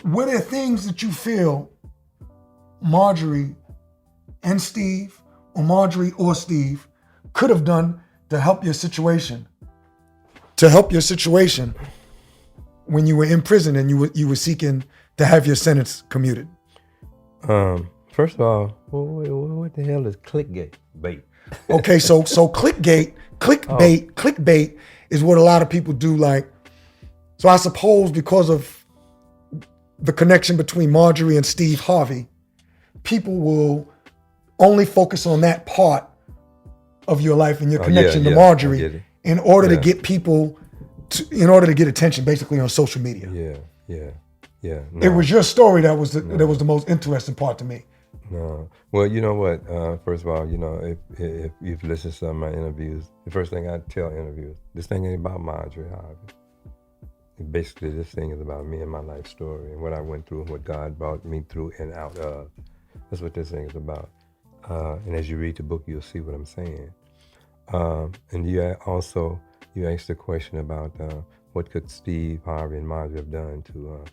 were there things that you feel Marjorie and Steve, or Marjorie or Steve, could have done to help your situation? To help your situation when you were in prison and you were seeking to have your sentence commuted? First of all, what the hell is clickbait? Okay, so clickbait is what a lot of people do. Like, so I suppose because of the connection between Marjorie and Steve Harvey, people will only focus on that part of your life and your connection to Marjorie in order to get people, in order to get attention, basically on social media. Yeah. No. It was your story that was the most interesting part to me. No. Well, you know what? First of all, you know, if you've listened to some of my interviews, the first thing I tell interviewers, this thing ain't about Marjorie Harvey. Basically, this thing is about me and my life story and what I went through and what God brought me through and out of. That's what this thing is about. And as you read the book, you'll see what I'm saying. And you asked the question about what could Steve Harvey and Marjorie have done to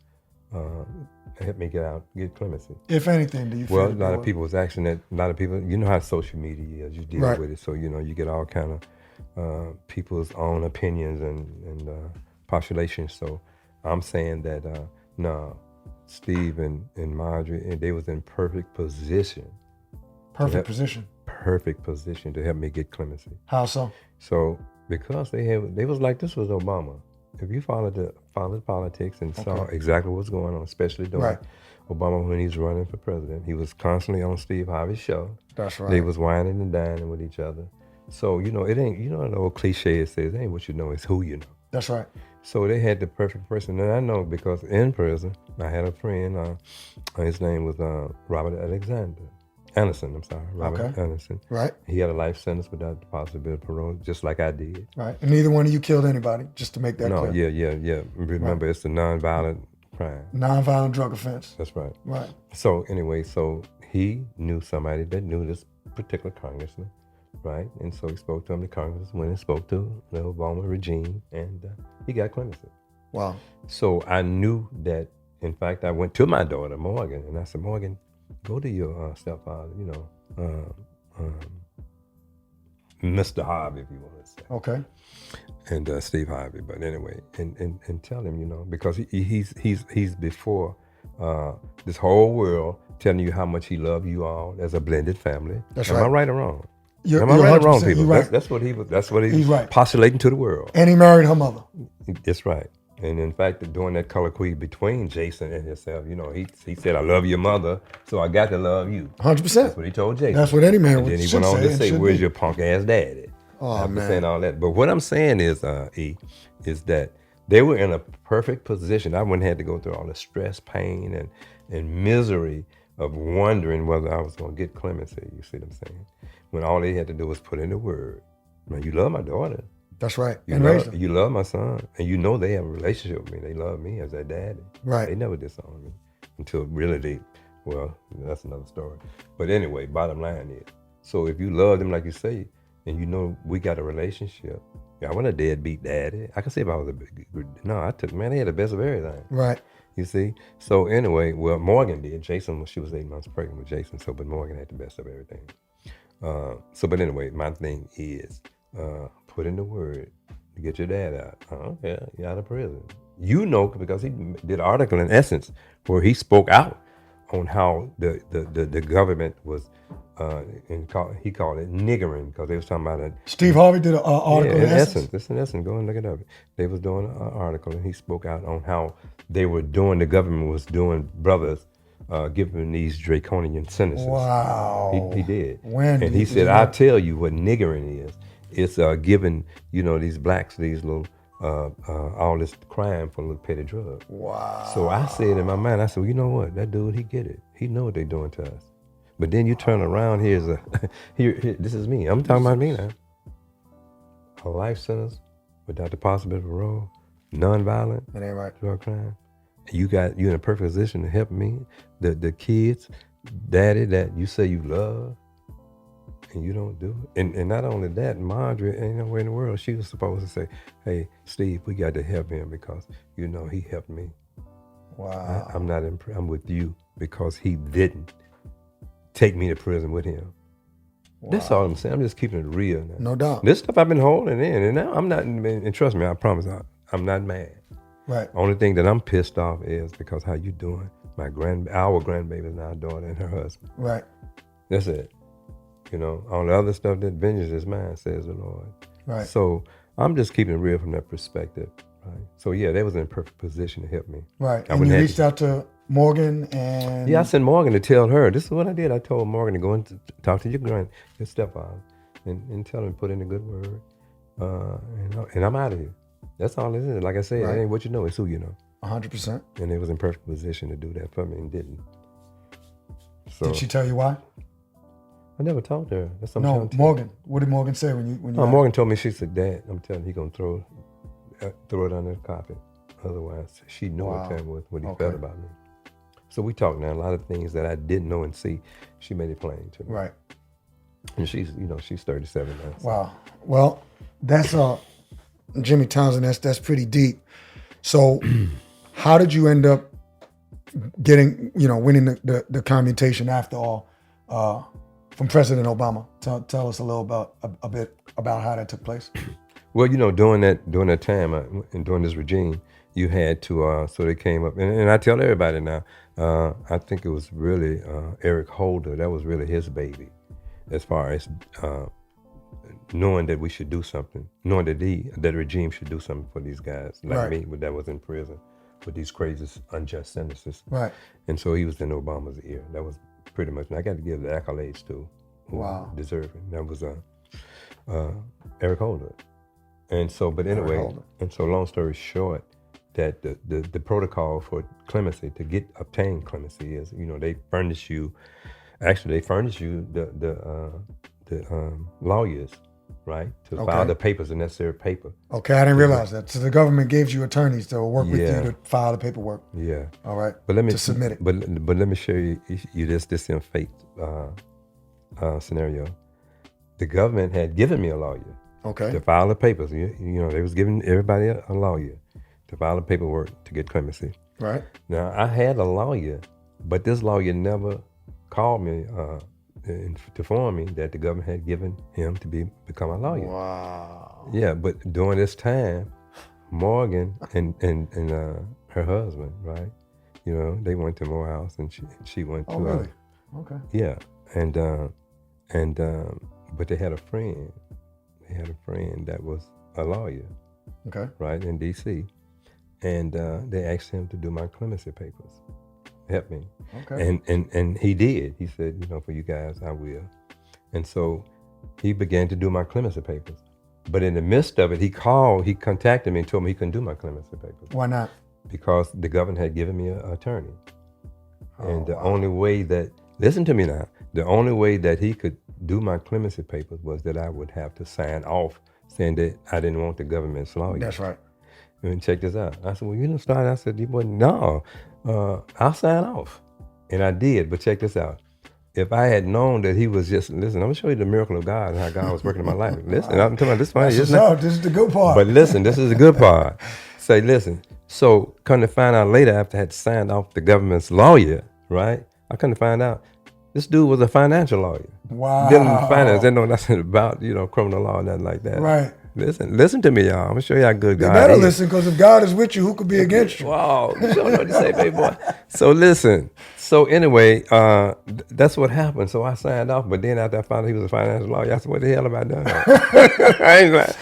help me get clemency. If anything, do you feel? Well, a lot of people was asking that. A lot of people, you know how social media is, you deal with it. So, you know, you get all kind of people's own opinions and postulations. So I'm saying that, no, Steve and Marjorie, and they was in perfect position. Perfect position to help me get clemency. How so? So because they was like, this was Obama. If you followed politics and saw exactly what's going on, especially during Obama when he's running for president, he was constantly on Steve Harvey's show. That's right. They was whining and dining with each other. So, you know, it ain't, you know, the old cliche it says, it ain't what you know, it's who you know. That's right. So they had the perfect person. And I know because in prison, I had a friend, his name was Robert Anderson. Right. He had a life sentence without the possibility of parole, just like I did. Right. And neither one of you killed anybody, just to make that clear. No, yeah. Remember, it's a nonviolent crime. Nonviolent drug offense. That's right. Right. So anyway, so he knew somebody that knew this particular congressman, right? And so he spoke to him. The congressman went and spoke to the Obama regime, and he got clemency. Wow. So I knew that. In fact, I went to my daughter, Morgan, and I said, Morgan, go to your stepfather, you know, Mr. Harvey, if you want to say. Okay. And Steve Harvey, but anyway, and tell him, you know, because he's before this whole world telling you how much he loved you all as a blended family. That's right. Am I right or wrong? Am I right or wrong, people? Right. That's what he's postulating to the world. And he married her mother. That's right. And in fact, during that colloquy between Jason and himself, you know, he said, I love your mother, so I got to love you. 100%. That's what he told Jason. That's what any man would say. And then he went on to say, where's your punk ass daddy? Oh, man. Saying all that. But what I'm saying is, is that they were in a perfect position. I wouldn't have to go through all the stress, pain, and misery of wondering whether I was going to get clemency. You see what I'm saying? When all they had to do was put in the word. Man, you love my daughter. That's right. You love my son. And you know they have a relationship with me. They love me as their daddy. Right. They never disowned me until really that's another story. But anyway, bottom line is, so if you love them like you say, and you know we got a relationship, I wasn't a deadbeat daddy. I can say if I was they had the best of everything. Right. You see? So anyway, well, Morgan did. Jason, she was 8 months pregnant with Jason, but Morgan had the best of everything. But anyway, my thing is, put in the word to get your dad out. Oh, yeah, you're out of prison. You know, because he did an article in Essence where he spoke out on how the government was, he called it niggering, because they was talking about it. Steve Harvey did an article in Essence. It's in Essence. Go and look it up. They was doing an article, and he spoke out on how they were doing, the government was doing brothers, giving these draconian sentences. Wow. He did. When? And he said, I'll tell you what niggering is. It's giving, you know, these blacks these little, all this crime for a little petty drug. Wow. So I said in my mind, I said, well, you know what? That dude, he get it. He know what they doing to us. But then you turn around, here, this is me. I'm talking about me now. A life sentence without the possibility of parole, nonviolent, that ain't right. Drug crime. You're in a perfect position to help me, the kids, daddy that you say you love, and you don't do it. And not only that, Marjorie, ain't nowhere in the world, she was supposed to say, hey, Steve, we got to help him because, you know, he helped me. Wow. I'm not I'm with you because he didn't take me to prison with him. Wow. That's all I'm saying. I'm just keeping it real now. No doubt. This stuff I've been holding in, and now I'm not, and trust me, I promise, I'm not mad. Right. Only thing that I'm pissed off is because how you doing? Our grandbaby is now daughter and her husband. Right. That's it. You know, all the other stuff, that vengeance is mine, says the Lord. Right. So I'm just keeping it real from that perspective. Right. So yeah, they was in a perfect position to help me. Right. And you reached out to Morgan and... Yeah, I sent Morgan to tell her. This is what I did. I told Morgan to go and talk to your stepfather and tell him to put in a good word. And I'm out of here. That's all it is. Like I said, it ain't what you know, it's who you know. 100%. And they was in perfect position to do that for me and didn't. So, did she tell you why? I never talked to her. That's what No, Morgan. What did Morgan say when you? Morgan told me, she said, Dad, I'm telling you, he gonna throw it under the carpet. Otherwise, she knew what he felt about me. So we talked now. A lot of things that I didn't know and see, she made it plain to me. Right. And she's 37 now. So. Wow. Well, that's Jimmy Townsend. That's pretty deep. So, how did you end up getting, winning the commutation after all from President Obama? Tell us a bit about how that took place. Well, during that time and during this regime, you had to, so they came up, and I tell everybody now, I think it was really Eric Holder, that was really his baby, as far as knowing that we should do something, knowing that that regime should do something for these guys, like me, that was in prison with these crazy, unjust sentences. Right. And so he was in Obama's ear. That was pretty much, and I got to give the accolades to who deserved it. That was Eric Holder. And so, but anyway, and so long story short, that the protocol for clemency, to obtain clemency is, they furnish you the lawyers, right, to file the papers, the necessary paper. Okay, I didn't realize that. So the government gives you attorneys to work with you to file the paperwork. Yeah. All right. But let me to submit it. But let me show you this in faith scenario. The government had given me a lawyer. Okay. To file the papers. They was giving everybody a lawyer to file the paperwork to get clemency. Right. Now I had a lawyer, but this lawyer never called me to inform me that the government had given him to become a lawyer. Wow. Yeah, but during this time, Morgan and her husband, right? They went to Morehouse and she went to. Oh, really? Okay. Yeah, but they had a friend. They had a friend that was a lawyer. Okay. Right, in D.C. And they asked him to do my clemency papers. Help me. Okay. And he did. He said, for you guys, I will. And so he began to do my clemency papers. But in the midst of it, he contacted me and told me he couldn't do my clemency papers. Why not? Because the government had given me an attorney. And the only way that, listen to me now, the only way that he could do my clemency papers was that I would have to sign off saying that I didn't want the government's lawyer. That's right. And check this out. I said, well, you didn't start. I said, no, I'll sign off. And I did, but check this out. If I had known that he was just, listen, I'm going to show you the miracle of God and how God was working in my life. Listen, I'm telling you, this funny. This is the good part. But listen, this is the good part. Say, listen, so come to find out later after I had signed off the government's lawyer, right? I come to find out this dude was a financial lawyer. Wow. Dealing with finance. They know nothing about, criminal law, nothing like that. Right. Listen to me, y'all. I'm going to show you how good God is. You better listen, because if God is with you, who could be against you? Wow. You don't know what to say, baby boy. So listen. So anyway, that's what happened. So I signed off, but then after I found out he was a financial lawyer, I said, what the hell have I done? I ain't like,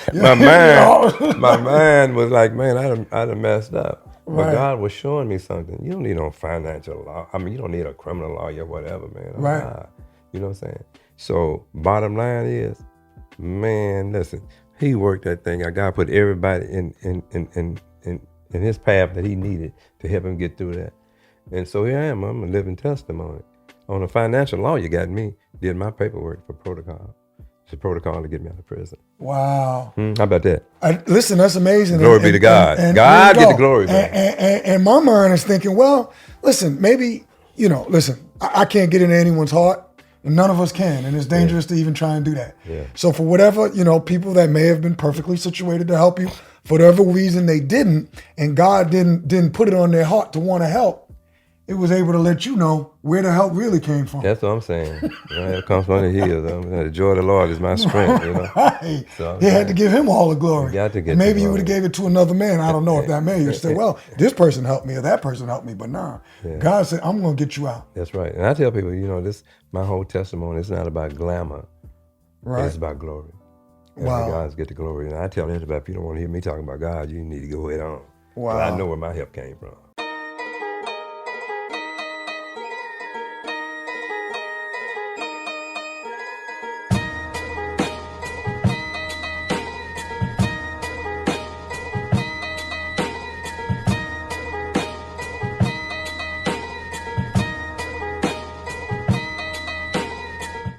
my mind was like, man, I done messed up. But God was showing me something. You don't need no financial law. I mean, you don't need a criminal lawyer or whatever, man. Right. You know what I'm saying? So bottom line is, man, listen, he worked that thing. God put everybody in his path that he needed to help him get through that. And so here I am. I'm a living testimony. On a financial law, you got me, did my paperwork for protocol. It's a protocol to get me out of prison. Wow. How about that? Listen, that's amazing. Glory be to God. And God get the glory. And my mind is thinking, well, listen, maybe, listen, I can't get into anyone's heart. And none of us can, and it's dangerous to even try and do that. Yeah. So for whatever, people that may have been perfectly situated to help you for whatever reason they didn't, and God didn't put it on their heart to want to help, it was able to let you know where the help really came from. That's what I'm saying. It comes from the hills. The joy of the Lord is my strength. Right. So He had to give him all the glory. You got to get and maybe the you would have glory. gave it to another man. I don't know if that man you said, well, this person helped me or that person helped me, but nah. Yeah. God said, I'm going to get you out. That's right. And I tell people, this my whole testimony is not about glamour. Right. It's about glory. And Wow. God's get the glory. And I tell everybody, if you don't want to hear me talking about God, you need to go head on. Wow. But I know where my help came from.